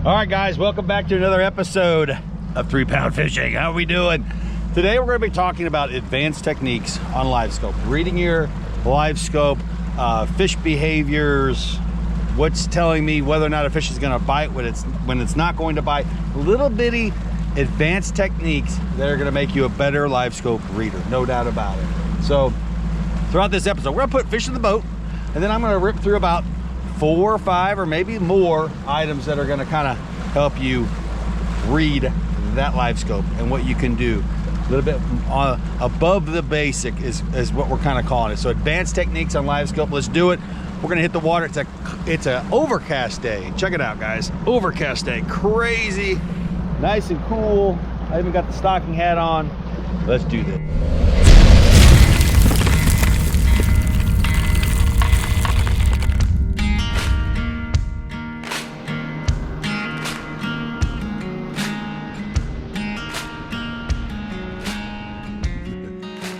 All right, guys, welcome back to another episode of 3 Pound Fishing. How are we doing? Today we're going to be talking about advanced techniques on LiveScope, reading your LiveScope, fish behaviors, what's telling me whether or not a fish is going to bite, when it's not going to bite. Little bitty advanced techniques that are going to make you a better LiveScope reader, no doubt about it. So throughout this episode, we're going to put fish in the boat, and then I'm going to rip through about 4 or 5 or maybe more items that are going to kind of help you read that LiveScope and what you can do. A little bit above the basic is what we're kind of calling it. So advanced techniques on LiveScope. Let's do it. We're gonna hit the water. It's a overcast day. Check it out, guys. Overcast day. Crazy, nice and cool. I even got the stocking hat on. Let's do this.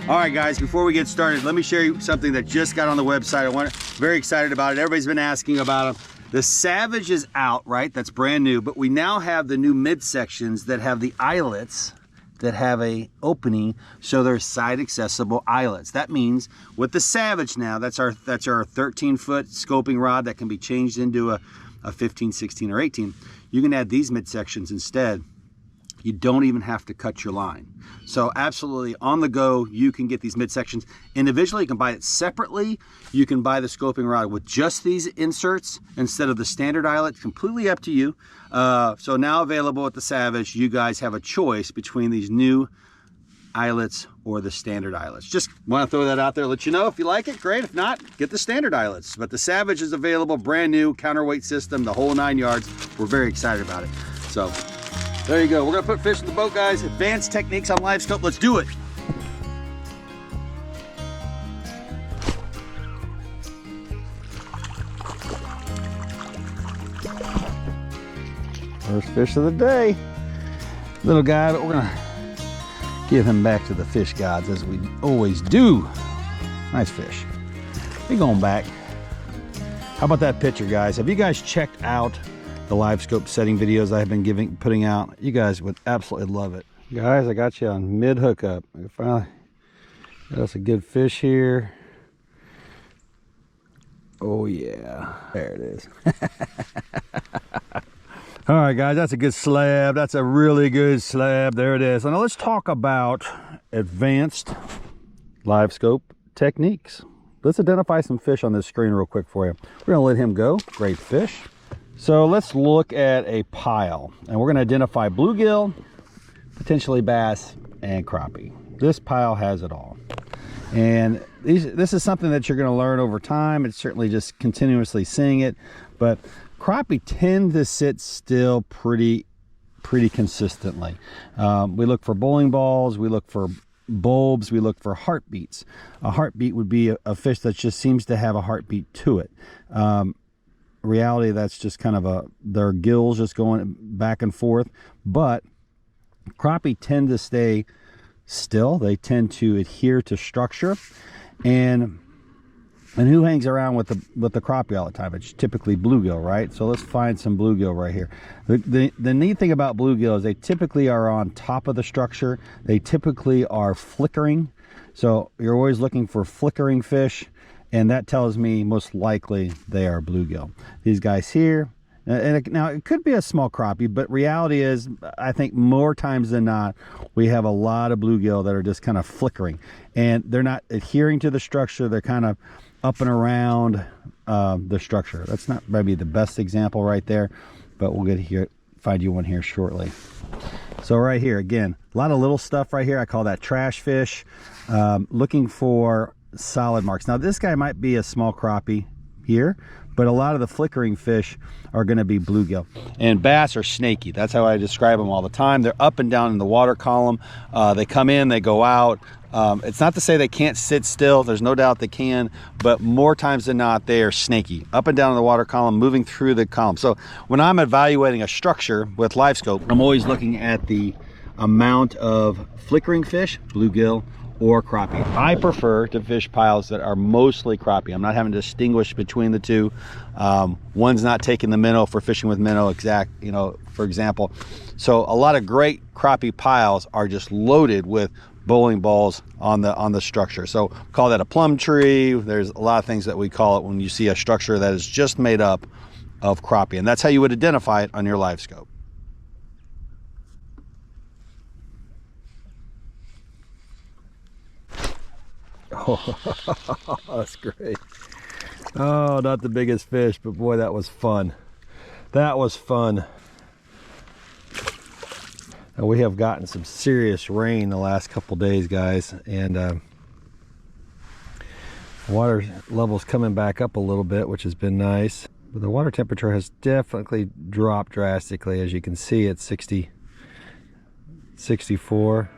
All right, guys, before we get started, let me share you something that just got on the website. Very excited about it. Everybody's been asking about them. The Savage is out, right? That's brand new, but we now have the new midsections that have the eyelets that have a opening, so they're side accessible eyelets. That means with the Savage now, that's our 13-foot scoping rod that can be changed into a 15, 16, or 18. You can add these midsections instead. You don't even have to cut your line. So absolutely on the go, you can get these midsections. Individually, you can buy it separately. You can buy the scoping rod with just these inserts instead of the standard eyelet. Completely up to you. So now available at the Savage, you guys have a choice between these new eyelets or the standard eyelets. Just want to throw that out there, let you know. If you like it, great. If not, get the standard eyelets. But the Savage is available, brand new, counterweight system, the whole 9 yards. We're very excited about it. So there you go. We're gonna put fish in the boat, guys. Advanced techniques on LiveScope. Let's do it. First fish of the day. Little guy, but we're gonna give him back to the fish gods as we always do. Nice fish. He going back. How about that picture, guys? Have you guys checked out the LiveScope setting videos I have been putting out? You guys would absolutely love it. Guys, I got you on mid hookup. I finally got us a good fish here. Oh yeah, there it is. All right, guys, that's a good slab. That's a really good slab. There it is. Now let's talk about advanced LiveScope techniques. Let's identify some fish on this screen real quick for you. We're gonna let him go. Great fish. So let's look at a pile, and we're going to identify bluegill, potentially bass, and crappie. This pile has it all. And this is something that you're going to learn over time. It's certainly just continuously seeing it, but crappie tend to sit still pretty consistently. We look for bowling balls, we look for bulbs, we look for heartbeats. A heartbeat would be a fish that just seems to have a heartbeat to it. Reality, that's just kind of their gills just going back and forth. But crappie tend to stay still. They tend to adhere to structure. And who hangs around with the crappie all the time? It's typically bluegill, right? So let's find some bluegill right here. The neat thing about bluegill is they typically are on top of the structure. They typically are flickering. So you're always looking for flickering fish. And that tells me most likely they are bluegill. These guys here, and now it could be a small crappie, but reality is, I think more times than not, we have a lot of bluegill that are just kind of flickering. And they're not adhering to the structure, they're kind of up and around the structure. That's not maybe the best example right there, but we'll find you one here shortly. So right here, again, a lot of little stuff right here. I call that trash fish. Looking for solid marks. Now this guy might be a small crappie here, but a lot of the flickering fish are going to be bluegill. And bass are snaky. That's how I describe them all the time. They're up and down in the water column. They come in, they go out. It's not to say they can't sit still. There's no doubt they can, but more times than not, they are snaky. Up and down in the water column, moving through the column. So when I'm evaluating a structure with LiveScope, I'm always looking at the amount of flickering fish, bluegill, or crappie. I prefer to fish piles that are mostly crappie. I'm not having to distinguish between the two. One's not taking the minnow for fishing with minnow, for example. So a lot of great crappie piles are just loaded with bowling balls on the structure. So call that a plum tree. There's a lot of things that we call it when you see a structure that is just made up of crappie, and that's how you would identify it on your LiveScope. Oh, that's great. Oh, not the biggest fish, but boy, that was fun. That was fun. And we have gotten some serious rain the last couple days, guys, and water levels coming back up a little bit, which has been nice. But the water temperature has definitely dropped drastically. As you can see, it's 60, 64.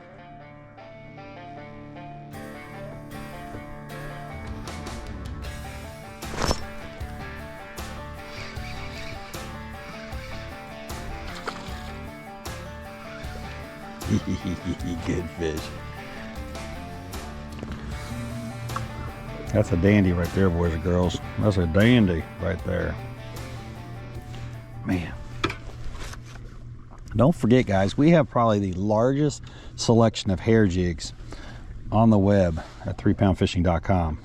Good fish. That's a dandy right there, boys and girls. That's a dandy right there. Man. Don't forget, guys, we have probably the largest selection of hair jigs on the web at 3poundfishing.com.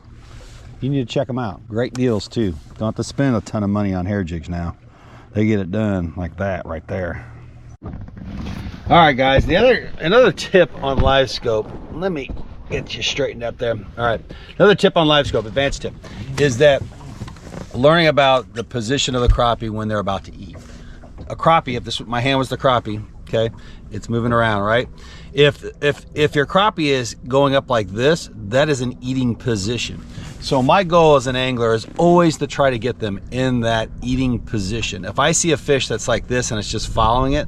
You need to check them out. Great deals too. Don't have to spend a ton of money on hair jigs now. They get it done like that right there. All right, guys, another tip on LiveScope. Let me get you straightened up there. All right, another tip on LiveScope, advanced tip, is that learning about the position of the crappie when they're about to eat. A crappie, if my hand was the crappie, okay, it's moving around, right? If your crappie is going up like this, that is an eating position. So my goal as an angler is always to try to get them in that eating position. If I see a fish that's like this and it's just following it,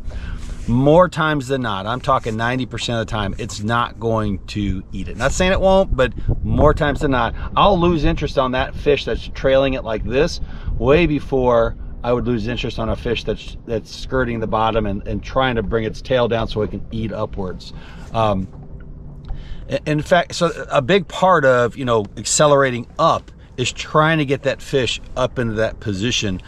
more times than not, I'm talking 90% of the time, it's not going to eat it. Not saying it won't, but more times than not, I'll lose interest on that fish that's trailing it like this way before I would lose interest on a fish that's skirting the bottom and trying to bring its tail down so it can eat upwards. In fact, so a big part of, accelerating up is trying to get that fish up into that position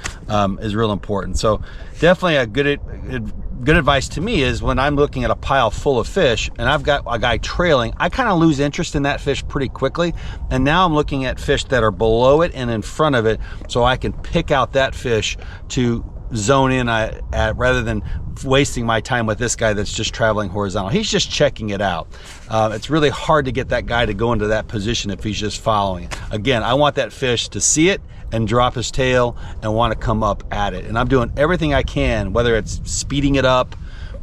is real important. So definitely a good advice to me is when I'm looking at a pile full of fish and I've got a guy trailing, I kind of lose interest in that fish pretty quickly. And now I'm looking at fish that are below it and in front of it, so I can pick out that fish to zone in at rather than wasting my time with this guy that's just traveling horizontal. He's just checking it out. It's really hard to get that guy to go into that position if he's just following it. Again, I want that fish to see it and drop his tail and want to come up at it. And I'm doing everything I can, whether it's speeding it up,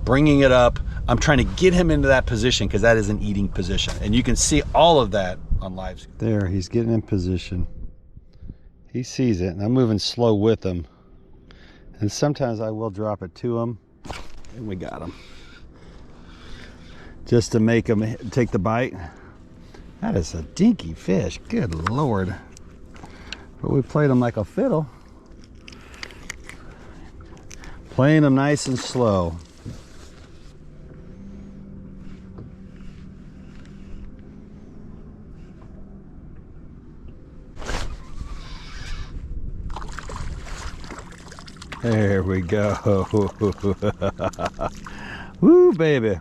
bringing it up. I'm trying to get him into that position because that is an eating position. And you can see all of that on LiveScope. There, he's getting in position. He sees it, and I'm moving slow with him. And sometimes I will drop it to him, and we got him. Just to make him take the bite. That is a dinky fish, good Lord. But we played him like a fiddle. Playing him nice and slow. There we go. Woo, baby.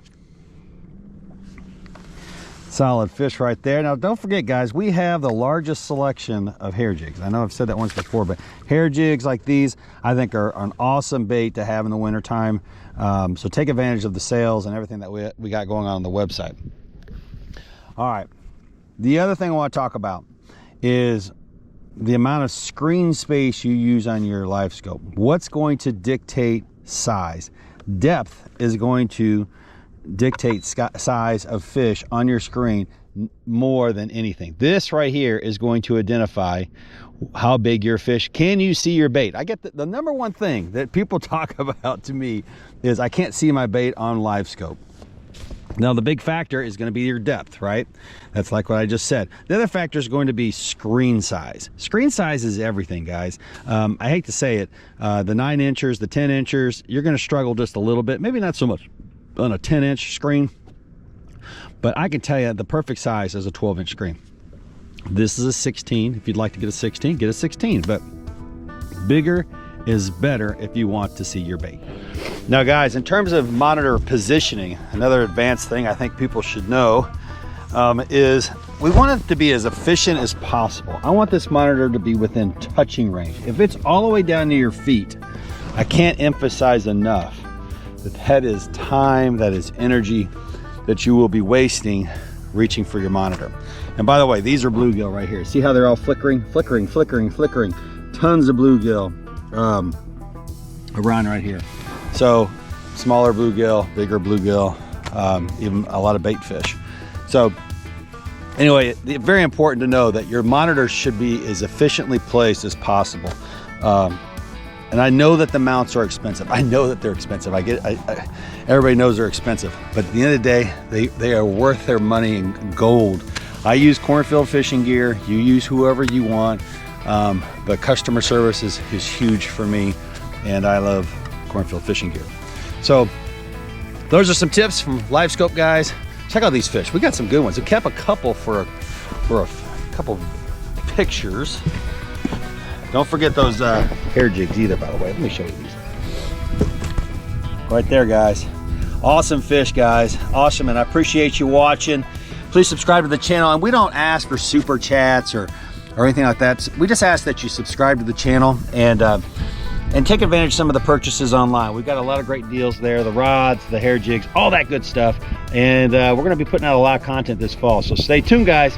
Solid fish right there. Now, don't forget, guys, we have the largest selection of hair jigs. I know I've said that once before, but hair jigs like these, I think, are an awesome bait to have in the wintertime. So take advantage of the sales and everything that we got going on the website. All right. The other thing I want to talk about is the amount of screen space you use on your LiveScope. What's going to dictate size? Depth is going to dictate size of fish on your screen more than anything. This right here is going to identify how big your fish. Can you see your bait? I get the number one thing that people talk about to me is I can't see my bait on LiveScope. Now, the big factor is going to be your depth, right? That's like what I just said. The other factor is going to be screen size. Screen size is everything, guys. I hate to say it. The 9 inchers, the 10 inchers, you're going to struggle just a little bit. Maybe not so much on a 10-inch screen. But I can tell you the perfect size is a 12-inch screen. This is a 16. If you'd like to get a 16, get a 16. But bigger is better if you want to see your bait. Now guys, in terms of monitor positioning, another advanced thing I think people should know is we want it to be as efficient as possible. I want this monitor to be within touching range. If it's all the way down to your feet, I can't emphasize enough that is time, that is energy that you will be wasting reaching for your monitor. And by the way, these are bluegill right here. See how they're all flickering, flickering, flickering, flickering. Tons of bluegill around right here. So smaller bluegill, bigger bluegill, even a lot of bait fish. So anyway, it's very important to know that your monitor should be as efficiently placed as possible. And I know that the mounts are expensive. I know that they're expensive. Everybody knows they're expensive, but at the end of the day, they are worth their money in gold. I use Cornfield Fishing Gear. You use whoever you want, but customer service is huge for me, and I love Cornfield Fishing Gear. So those are some tips from LiveScope guys. Check out these fish. We got some good ones. We kept a couple for a couple pictures. Don't forget those hair jigs either, by the way. Let me show you these. Right there, guys. Awesome fish, guys. Awesome, and I appreciate you watching. Please subscribe to the channel. And we don't ask for super chats or anything like that. We just ask that you subscribe to the channel and take advantage of some of the purchases online. We've got a lot of great deals there. The rods, the hair jigs, all that good stuff. And we're going to be putting out a lot of content this fall. So stay tuned, guys.